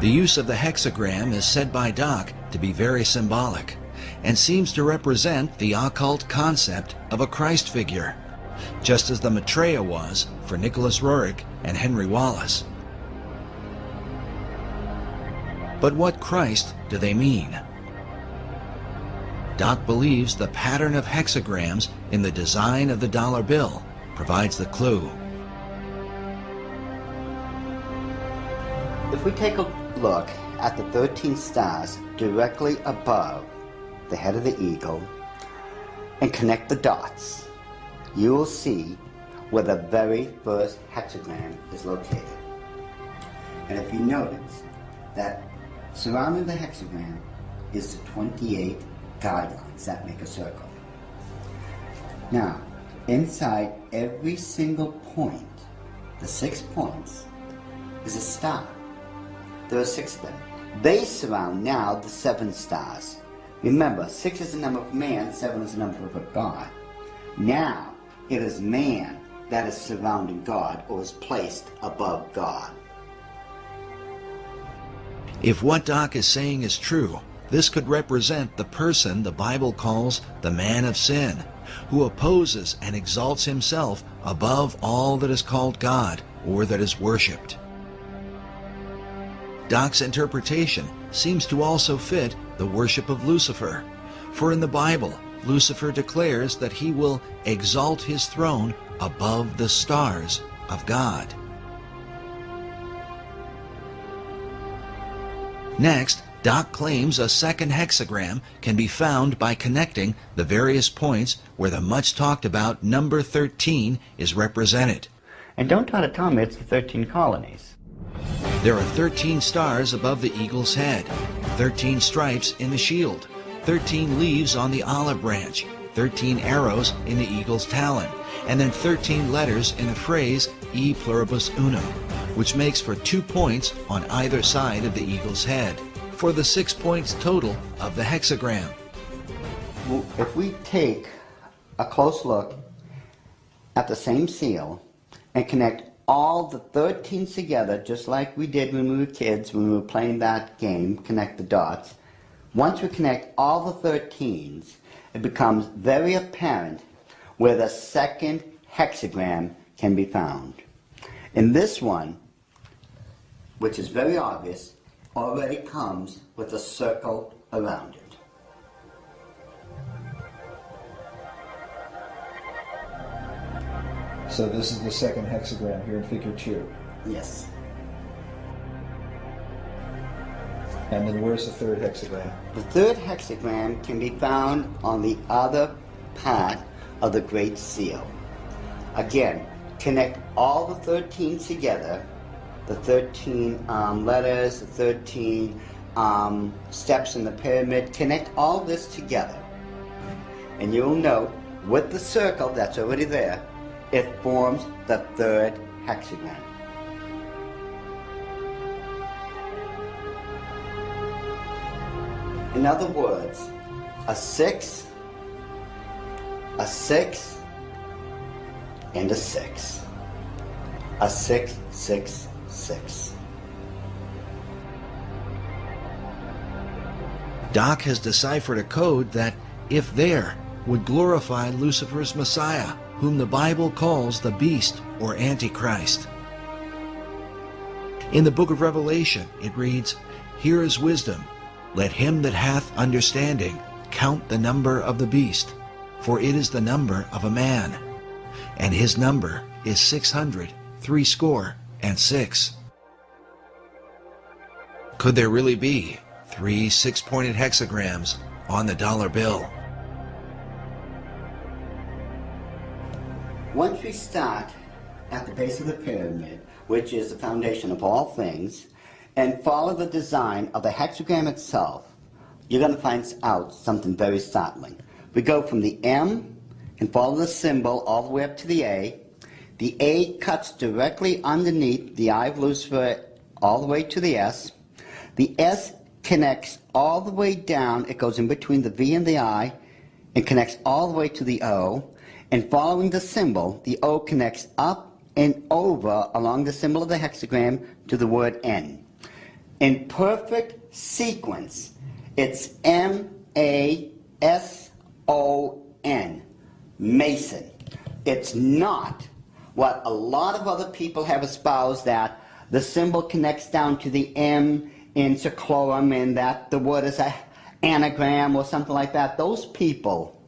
The use of the hexagram is said by Doc to be very symbolic and seems to represent the occult concept of a Christ figure, just as the Maitreya was for Nicholas Roerich and Henry Wallace. But what Christ do they mean? Doc believes the pattern of hexagrams in the design of the dollar bill provides the clue. If we take a look at the 13 stars directly above the head of the eagle and connect the dots, you will see where the very first hexagram is located. And if you notice that surrounding the hexagram is the 28 guidelines that make a circle. Now, inside every single point, the 6 points, is a star. There are 6 of them. They surround now the 7 stars. Remember, 6 is the number of man, 7 is the number of God. Now, it is man that is surrounding God or is placed above God. If what Doc is saying is true, this could represent the person the Bible calls the man of sin, who opposes and exalts himself above all that is called God or that is worshipped. Doc's interpretation seems to also fit the worship of Lucifer, for in the Bible, Lucifer declares that he will exalt his throne above the stars of God. Next, Doc claims a second hexagram can be found by connecting the various points where the much talked about number 13 is represented. And don't try to tell me it's the 13 colonies. There are 13 stars above the eagle's head, 13 stripes in the shield, 13 leaves on the olive branch, 13 arrows in the eagle's talon, and then 13 letters in the phrase E pluribus unum, which makes for 2 points on either side of the eagle's head, for the 6 points total of the hexagram. If we take a close look at the same seal and connect all the 13s together, just like we did when we were kids, when we were playing that game, connect the dots. Once we connect all the 13s, it becomes very apparent where the second hexagram can be found. In this one, which is very obvious, already comes with a circle around it. So this is the second hexagram here in figure 2. Yes. And then where's the third hexagram? The third hexagram can be found on the other part of the Great Seal. Again, connect all the 13 together, the 13 letters, the 13 steps in the pyramid, connect all this together. And you'll note with the circle that's already there, it forms the third hexagram. In other words, a 6, a 6, and a 6. A 6, 6, 6. Doc has deciphered a code that, if there, would glorify Lucifer's Messiah, whom the Bible calls the beast or Antichrist. In the book of Revelation, it reads, "Here is wisdom. Let him that hath understanding count the number of the beast, for it is the number of a man, and his number is 666." Could there really be 3 6-pointed hexagrams on the dollar bill? Once we start at the base of the pyramid, which is the foundation of all things, and follow the design of the hexagram itself, you're going to find out something very startling. We go from the M and follow the symbol all the way up to the A. The A cuts directly underneath the eye of Lucifer all the way to the S. The S connects all the way down. It goes in between the V and the I and connects all the way to the O. And following the symbol, the O connects up and over along the symbol of the hexagram to the word N. in perfect sequence. It's M-A-S-O-N, Mason. It's not what a lot of other people have espoused, that the symbol connects down to the M in Seclorum and that the word is an anagram or something like that. Those people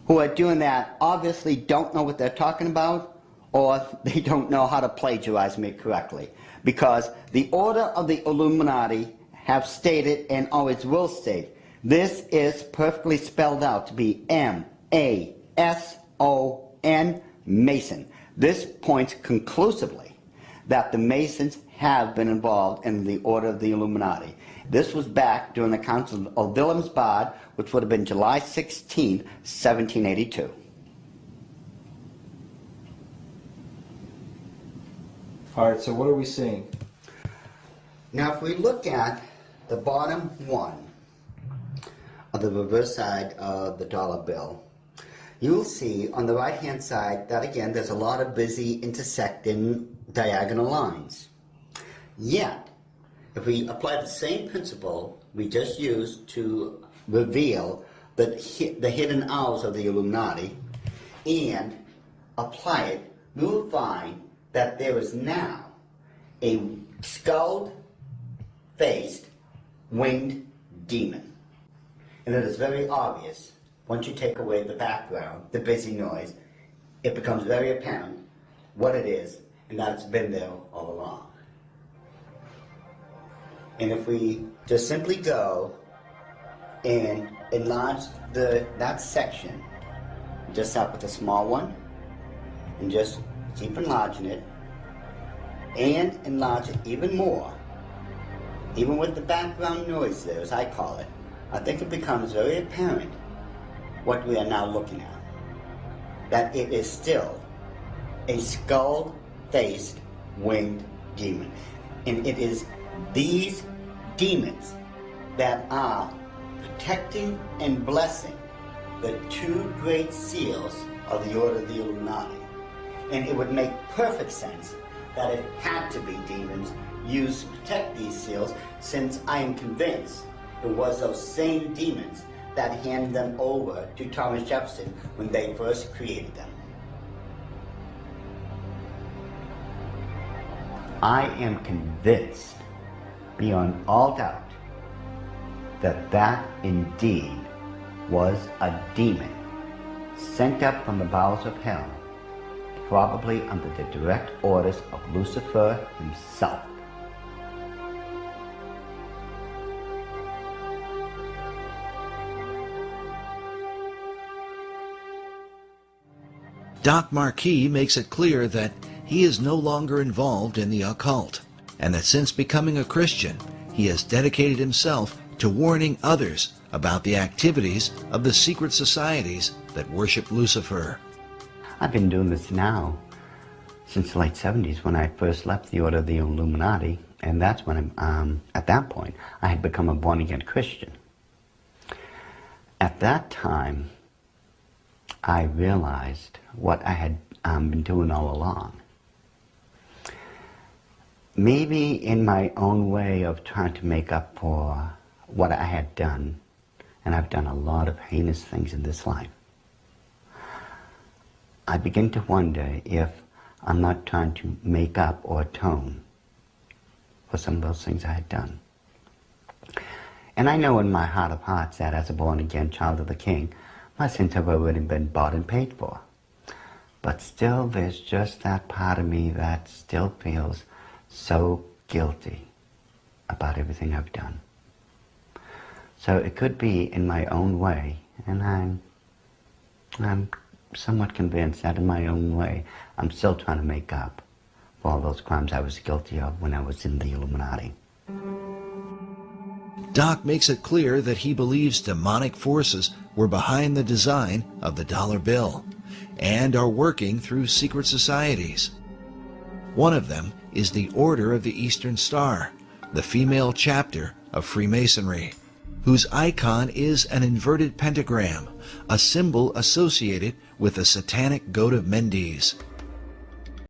who are doing that obviously don't know what they're talking about, or they don't know how to plagiarize me correctly. Because the Order of the Illuminati have stated, and always will state, this is perfectly spelled out to be M-A-S-O-N, Mason. This points conclusively that the Masons have been involved in the Order of the Illuminati. This was back during the Council of Wilhelmsbad, which would have been July 16, 1782. All right, so what are we seeing? Now, if we look at the bottom one of the reverse side of the dollar bill, you'll see on the right-hand side that, again, there's a lot of busy intersecting diagonal lines. Yet, if we apply the same principle we just used to reveal the hidden hours of the Illuminati and apply it, we will find that there is now a skull-faced winged demon. And it is very obvious, once you take away the background, the busy noise, it becomes very apparent what it is and that it's been there all along. And if we just simply go and enlarge that section, just start with a small one, and just keep enlarging it, and enlarge it even more, even with the background noise there, as I call it, I think it becomes very apparent what we are now looking at. That it is still a skull-faced winged demon. And it is these demons that are protecting and blessing the two great seals of the Order of the Illuminati. And it would make perfect sense that it had to be demons used to protect these seals, since I am convinced it was those same demons that handed them over to Thomas Jefferson when they first created them. I am convinced, beyond all doubt, that that indeed was a demon sent up from the bowels of hell, probably under the direct orders of Lucifer himself. Doc Marquis makes it clear that he is no longer involved in the occult, and that since becoming a Christian, he has dedicated himself to warning others about the activities of the secret societies that worship Lucifer. I've been doing this now since the late 70s, when I first left the Order of the Illuminati, and that's when, at that point, I had become a born-again Christian. At that time, I realized what I had been doing all along. Maybe in my own way of trying to make up for what I had done, and I've done a lot of heinous things in this life, I begin to wonder if I'm not trying to make up or atone for some of those things I had done. And I know in my heart of hearts that as a born-again child of the King, my sins have already been bought and paid for. But still, there's just that part of me that still feels so guilty about everything I've done. So it could be in my own way, and I'm somewhat convinced that in my own way, I'm still trying to make up for all those crimes I was guilty of when I was in the Illuminati. Doc makes it clear that he believes demonic forces were behind the design of the dollar bill and are working through secret societies. One of them is the Order of the Eastern Star, the female chapter of Freemasonry, whose icon is an inverted pentagram, a symbol associated with the satanic goat of Mendes.